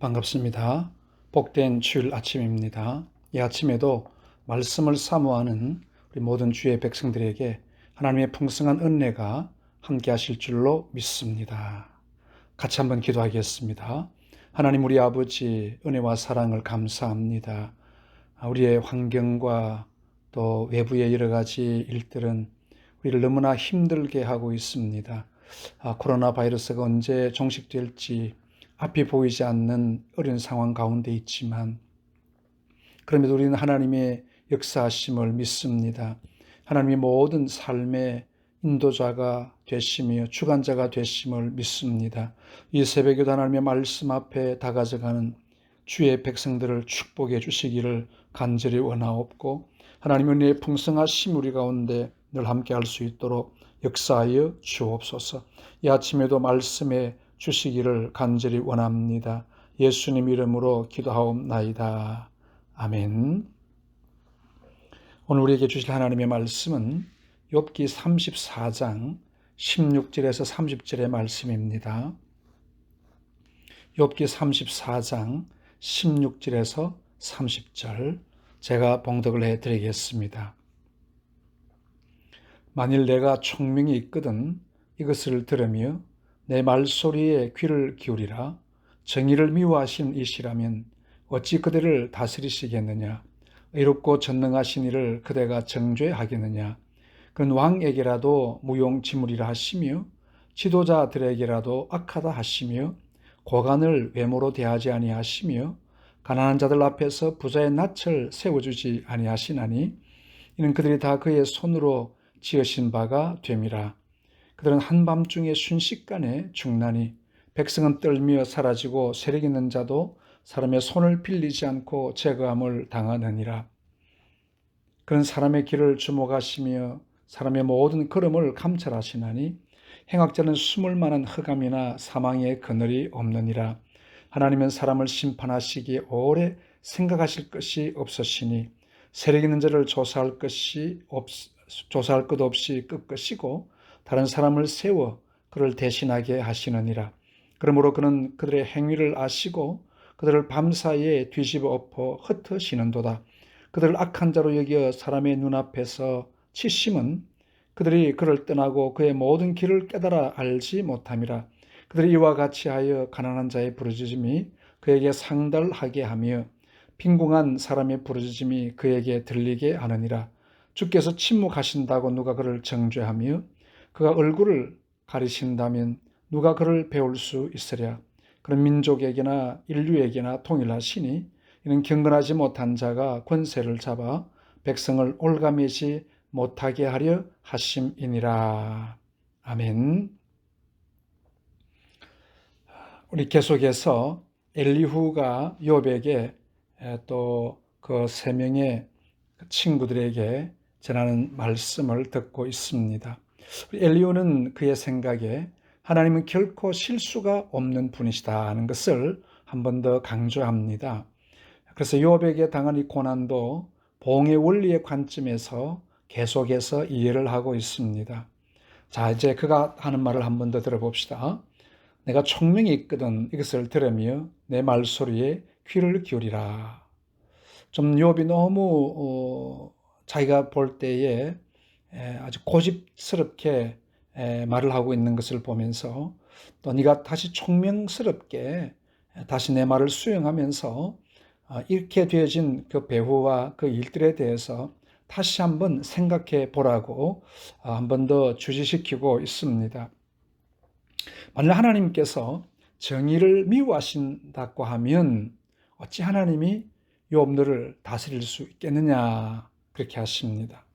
반갑습니다. 복된 주일 아침입니다. 이 아침에도 말씀을 사모하는 우리 모든 주의 백성들에게 하나님의 풍성한 은혜가 함께 하실 줄로 믿습니다. 같이 한번 기도하겠습니다. 하나님 우리 아버지 은혜와 사랑을 감사합니다. 우리의 환경과 또 외부의 여러 가지 일들은 우리를 너무나 힘들게 하고 있습니다. 코로나 바이러스가 언제 종식될지 앞이 보이지 않는 어려운 상황 가운데 있지만 그럼에도 우리는 하나님의 역사하심을 믿습니다. 하나님의 모든 삶의 인도자가 되시며 주관자가 되심을 믿습니다. 이 새벽에도 하나님의 말씀 앞에 다가져가는 주의 백성들을 축복해 주시기를 간절히 원하옵고 하나님의 은혜의 풍성하심 우리 가운데 늘 함께 할 수 있도록 역사하여 주옵소서. 이 아침에도 말씀에 주시기를 간절히 원합니다. 예수님 이름으로 기도하옵나이다. 아멘. 오늘 우리에게 주실 하나님의 말씀은 욥기 34장 16절에서 30절의 말씀입니다. 욥기 34장 16절에서 30절 제가 봉독을 해드리겠습니다. 만일 내가 총명이 있거든 이것을 들으며 내 말소리에 귀를 기울이라. 정의를 미워하신 이시라면 어찌 그대를 다스리시겠느냐. 의롭고 전능하신 이를 그대가 정죄하겠느냐. 그는 왕에게라도 무용지물이라 하시며 지도자들에게라도 악하다 하시며 고관을 외모로 대하지 아니하시며 가난한 자들 앞에서 부자의 낯을 세워주지 아니하시나니 이는 그들이 다 그의 손으로 지으신 바가 됨이라. 그들은 한밤중에 순식간에 죽나니 백성은 떨며 사라지고 세력 있는 자도 사람의 손을 빌리지 않고 제거함을 당하느니라. 그는 사람의 길을 주목하시며 사람의 모든 걸음을 감찰하시나니 행악자는 숨을 만한 흑암이나 사망의 그늘이 없느니라. 하나님은 사람을 심판하시기에 오래 생각하실 것이 없으시니 세력 있는 자를 조사할 것 없이 끄끄시고 다른 사람을 세워 그를 대신하게 하시느니라. 그러므로 그는 그들의 행위를 아시고 그들을 밤사이에 뒤집어 엎어 흩으시는도다. 그들을 악한 자로 여겨 사람의 눈앞에서 치심은 그들이 그를 떠나고 그의 모든 길을 깨달아 알지 못함이라. 그들이 이와 같이 하여 가난한 자의 부르짖음이 그에게 상달하게 하며 빈궁한 사람의 부르짖음이 그에게 들리게 하느니라. 주께서 침묵하신다고 누가 그를 정죄하며 그가 얼굴을 가리신다면 누가 그를 배울 수 있으랴. 그런 민족에게나 인류에게나 통일하시니 이는 경건하지 못한 자가 권세를 잡아 백성을 올가매지 못하게 하려 하심이니라. 아멘. 우리 계속해서 엘리후가 욥에게 또 그 세 명의 친구들에게 전하는 말씀을 듣고 있습니다. 엘리후는 그의 생각에 하나님은 결코 실수가 없는 분이시다 하는 것을 한 번 더 강조합니다. 그래서 욥에게 당한 이 고난도 봉의 원리의 관점에서 계속해서 이해를 하고 있습니다. 자, 이제 그가 하는 말을 한 번 더 들어봅시다. 내가 총명이 있거든 이것을 들으며 내 말소리에 귀를 기울이라. 좀 욥이 너무 자기가 볼 때에 아주 고집스럽게 말을 하고 있는 것을 보면서 또 네가 다시 총명스럽게 다시 내 말을 수용하면서 이렇게 되어진 그 배후와 그 일들에 대해서 다시 한번 생각해 보라고 한 번 더 주지시키고 있습니다. 만약 하나님께서 정의를 미워하신다고 하면 어찌 하나님이 욥들을 다스릴 수 있겠느냐 그렇게 하십니다.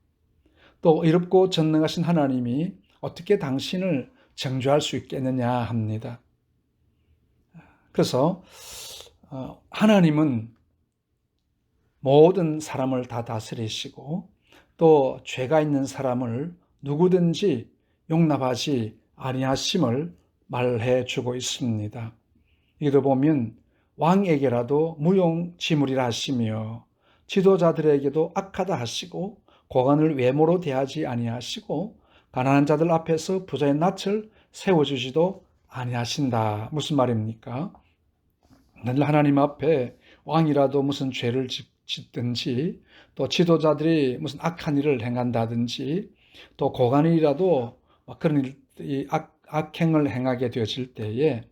또 의롭고 전능하신 하나님이 어떻게 당신을 정죄할 수 있겠느냐 합니다. 그래서 하나님은 모든 사람을 다 다스리시고 또 죄가 있는 사람을 누구든지 용납하지 아니하심을 말해 주고 있습니다. 여기도 보면 왕에게라도 무용지물이라 하시며 지도자들에게도 악하다 하시고 고관을 외모로 대하지 아니하시고 가난한 자들 앞에서 부자의 낯을 세워주지도 아니하신다. 무슨 말입니까? 늘 하나님 앞에 왕이라도 무슨 죄를 짓든지, 또 지도자들이 무슨 악한 일을 행한다든지, 또 고관이라도 그런 악행을 행하게 되어질 때에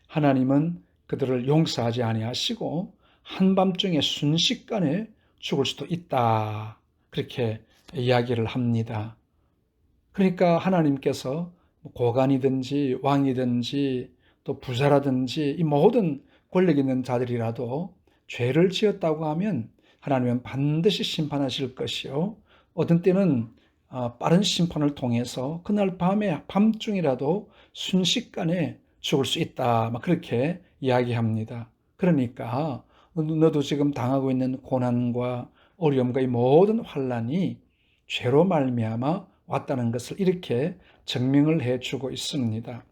하나님은 그들을 용서하지 아니하시고 한밤중에 순식간에 죽을 수도 있다. 그렇게 이야기를 합니다. 그러니까 하나님께서 고관이든지 왕이든지 또 부자라든지 이 모든 권력 있는 자들이라도 죄를 지었다고 하면 하나님은 반드시 심판하실 것이요. 어떤 때는 빠른 심판을 통해서 그날 밤중이라도 순식간에 죽을 수 있다. 막 그렇게 이야기합니다. 그러니까 너도 지금 당하고 있는 고난과 어려움과 이 모든 환난이 죄로 말미암아 왔다는 것을 이렇게 증명을 해주고 있습니다.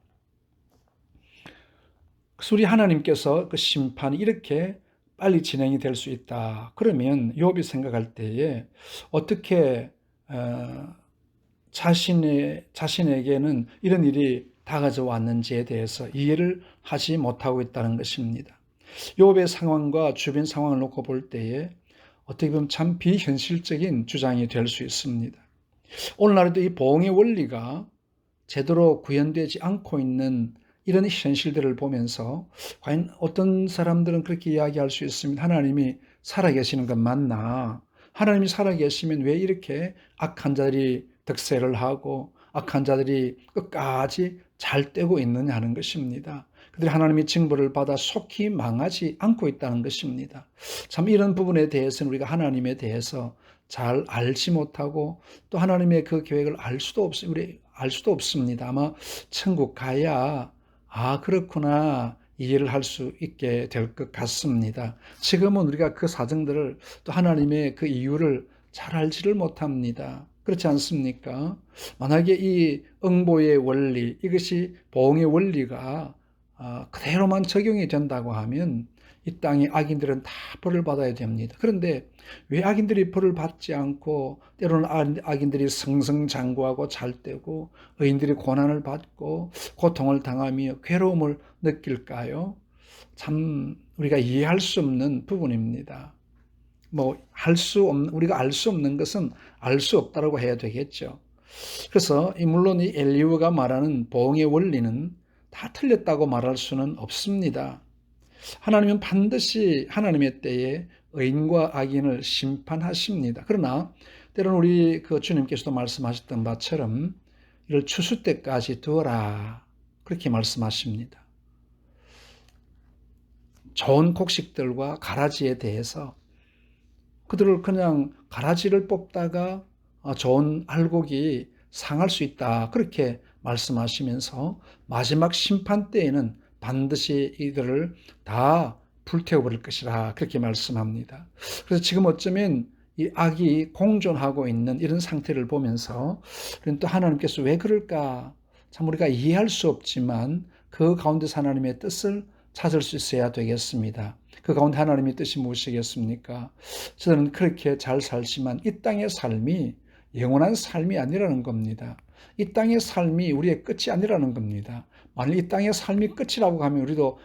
우리 하나님께서 그 심판이 이렇게 빨리 진행이 될 수 있다. 그러면 욥이 생각할 때에 어떻게 자신에게는 이런 일이 다가져 왔는지에 대해서 이해를 하지 못하고 있다는 것입니다. 욥의 상황과 주변 상황을 놓고 볼 때에 어떻게 보면 참 비현실적인 주장이 될 수 있습니다. 오늘날에도 이 보응의 원리가 제대로 구현되지 않고 있는 이런 현실들을 보면서 과연 어떤 사람들은 그렇게 이야기할 수 있습니다. 하나님이 살아계시는 건 맞나? 하나님이 살아계시면 왜 이렇게 악한 자들이 득세를 하고 악한 자들이 끝까지 잘 되고 있느냐 하는 것입니다. 그들이 하나님의 징벌을 받아 속히 망하지 않고 있다는 것입니다. 참 이런 부분에 대해서는 우리가 하나님에 대해서 잘 알지 못하고 또 하나님의 그 계획을 알 수도 없습니다. 아마 천국 가야 그렇구나 이해를 할 수 있게 될 것 같습니다. 지금은 우리가 그 사정들을 또 하나님의 그 이유를 잘 알지를 못합니다. 그렇지 않습니까? 만약에 이 응보의 원리, 이것이 보응의 원리가 그대로만 적용이 된다고 하면 이 땅의 악인들은 다 벌을 받아야 됩니다. 그런데 왜 악인들이 벌을 받지 않고 때로는 악인들이 승승장구하고 잘되고 의인들이 고난을 받고 고통을 당하며 괴로움을 느낄까요? 참 우리가 이해할 수 없는 부분입니다. 우리가 알 수 없는 것은 알 수 없다라고 해야 되겠죠. 그래서 물론 이 엘리후가 말하는 보응의 원리는 다 틀렸다고 말할 수는 없습니다. 하나님은 반드시 하나님의 때에 의인과 악인을 심판하십니다. 그러나 때로는 우리 그 주님께서도 말씀하셨던 바처럼 이를 추수 때까지 두어라 그렇게 말씀하십니다. 좋은 곡식들과 가라지에 대해서 그들을 그냥 가라지를 뽑다가 좋은 알곡이 상할 수 있다 그렇게 말씀하시면서 마지막 심판 때에는 반드시 이들을 다 불태워버릴 것이라 그렇게 말씀합니다. 그래서 지금 어쩌면 이 악이 공존하고 있는 이런 상태를 보면서 또 하나님께서 왜 그럴까 참 우리가 이해할 수 없지만 그 가운데서 하나님의 뜻을 찾을 수 있어야 되겠습니다. 그 가운데 하나님의 뜻이 무엇이겠습니까? 저는 그렇게 잘 살지만 이 땅의 삶이 영원한 삶이 아니라는 겁니다. 이 땅의 삶이 우리의 끝이 아니라는 겁니다. 만일 이 땅의 삶이 끝이라고 하면 우리도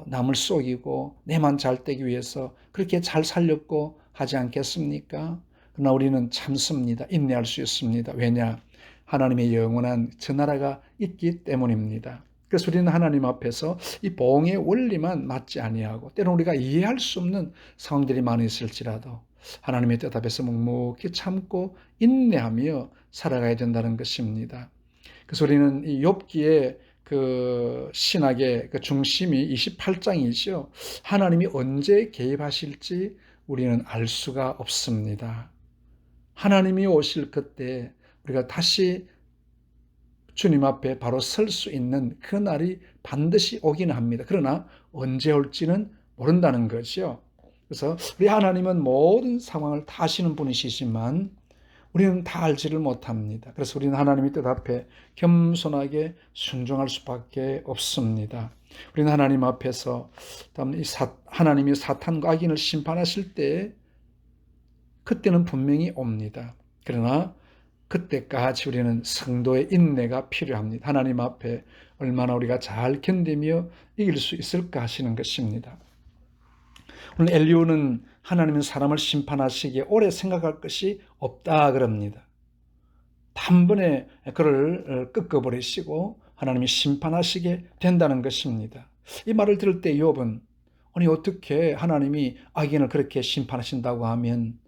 남을 속이고 내만 잘 되기 위해서 그렇게 잘 살렸고 하지 않겠습니까? 그러나 우리는 참습니다. 인내할 수 있습니다. 왜냐? 하나님의 영원한 저 나라가 있기 때문입니다. 그래서 우리는 하나님 앞에서 이 보응의 원리만 맞지 아니하고 때로는 우리가 이해할 수 없는 상황들이 많이 있을지라도 하나님의 뜻 앞에서 묵묵히 참고 인내하며 살아가야 된다는 것입니다. 그래서 우리는 이 욥기의 그 신학의 그 중심이 28장이죠. 하나님이 언제 개입하실지 우리는 알 수가 없습니다. 하나님이 오실 그때 우리가 다시 주님 앞에 바로 설 수 있는 그 날이 반드시 오기는 합니다. 그러나 언제 올지는 모른다는 거죠. 그래서 우리 하나님은 모든 상황을 다 아시는 분이시지만 우리는 다 알지를 못합니다. 그래서 우리는 하나님의 뜻 앞에 겸손하게 순종할 수밖에 없습니다. 우리는 하나님 앞에서 하나님이 사탄과 악인을 심판하실 때 그때는 분명히 옵니다. 그러나 그때까지 우리는 성도의 인내가 필요합니다. 하나님 앞에 얼마나 우리가 잘 견디며 이길 수 있을까 하시는 것입니다. 오늘 엘리후는 하나님은 사람을 심판하시기에 오래 생각할 것이 없다 그럽니다. 단번에 그를 꺾어버리시고 하나님이 심판하시게 된다는 것입니다. 이 말을 들을 때 욥은 아니 어떻게 하나님이 악인을 그렇게 심판하신다고 하면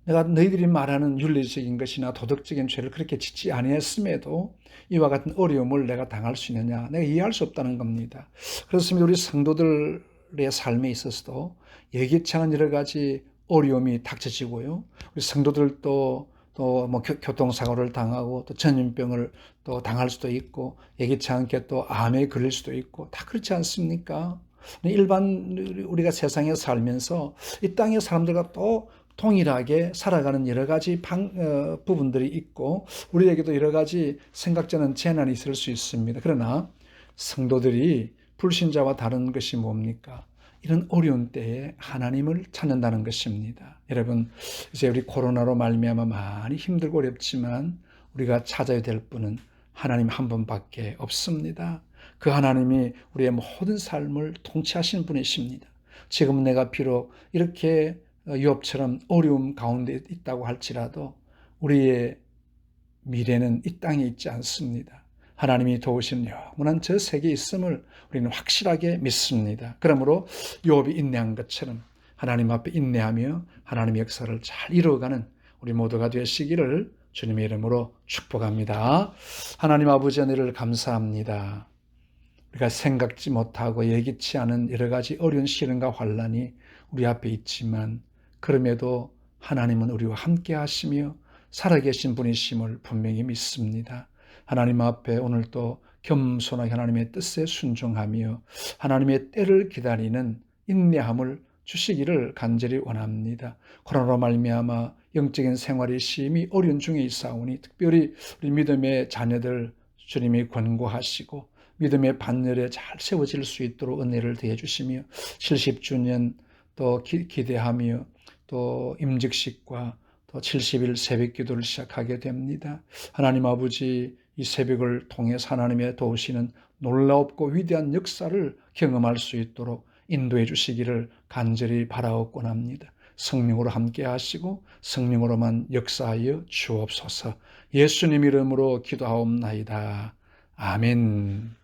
내가 너희들이 말하는 윤리적인 것이나 도덕적인 죄를 그렇게 짓지 아니했음에도 이와 같은 어려움을 내가 당할 수 있느냐, 내가 이해할 수 없다는 겁니다. 그렇습니다. 우리 성도들의 삶에 있어서도 예기치 않은 여러 가지 어려움이 닥쳐지고요. 우리 성도들도 또 뭐 교통사고를 당하고 또 전염병을 또 당할 수도 있고 예기치 않게 또 암에 걸릴 수도 있고 다 그렇지 않습니까? 일반 우리가 세상에 살면서 이 땅의 사람들과 또 동일하게 살아가는 여러 가지 부분들이 있고 우리에게도 여러 가지 생각지않은 재난이 있을 수 있습니다. 그러나 성도들이 불신자와 다른 것이 뭡니까? 이런 어려운 때에 하나님을 찾는다는 것입니다. 여러분, 이제 우리 코로나로 말미암아 많이 힘들고 어렵지만 우리가 찾아야 될 분은 하나님 한 분밖에 없습니다. 그 하나님이 우리의 모든 삶을 통치하시는 분이십니다. 지금 내가 비록 이렇게 욥처럼 어려움 가운데 있다고 할지라도 우리의 미래는 이 땅에 있지 않습니다. 하나님이 도우시는 영원한 저 세계에 있음을 우리는 확실하게 믿습니다. 그러므로 욥이 인내한 것처럼 하나님 앞에 인내하며 하나님의 역사를 잘 이루어가는 우리 모두가 되시기를 주님의 이름으로 축복합니다. 하나님 아버지 은혜를 감사합니다. 우리가 생각지 못하고 예기치 않은 여러 가지 어려운 시련과 환난이 우리 앞에 있지만 그럼에도 하나님은 우리와 함께 하시며 살아계신 분이심을 분명히 믿습니다. 하나님 앞에 오늘도 겸손하게 하나님의 뜻에 순종하며 하나님의 때를 기다리는 인내함을 주시기를 간절히 원합니다. 코로나로 말미암아 영적인 생활이 심히 어려운 중에 있사오니 특별히 우리 믿음의 자녀들 주님이 권고하시고 믿음의 반열에 잘 세워질 수 있도록 은혜를 더해 주시며 70주년 또 기대하며 또 임직식과 또 70일 새벽 기도를 시작하게 됩니다. 하나님 아버지 이 새벽을 통해서 하나님의 도우시는 놀랍고 위대한 역사를 경험할 수 있도록 인도해 주시기를 간절히 바라옵곤 합니다. 성령으로 함께 하시고 성령으로만 역사하여 주옵소서. 예수님 이름으로 기도하옵나이다. 아멘.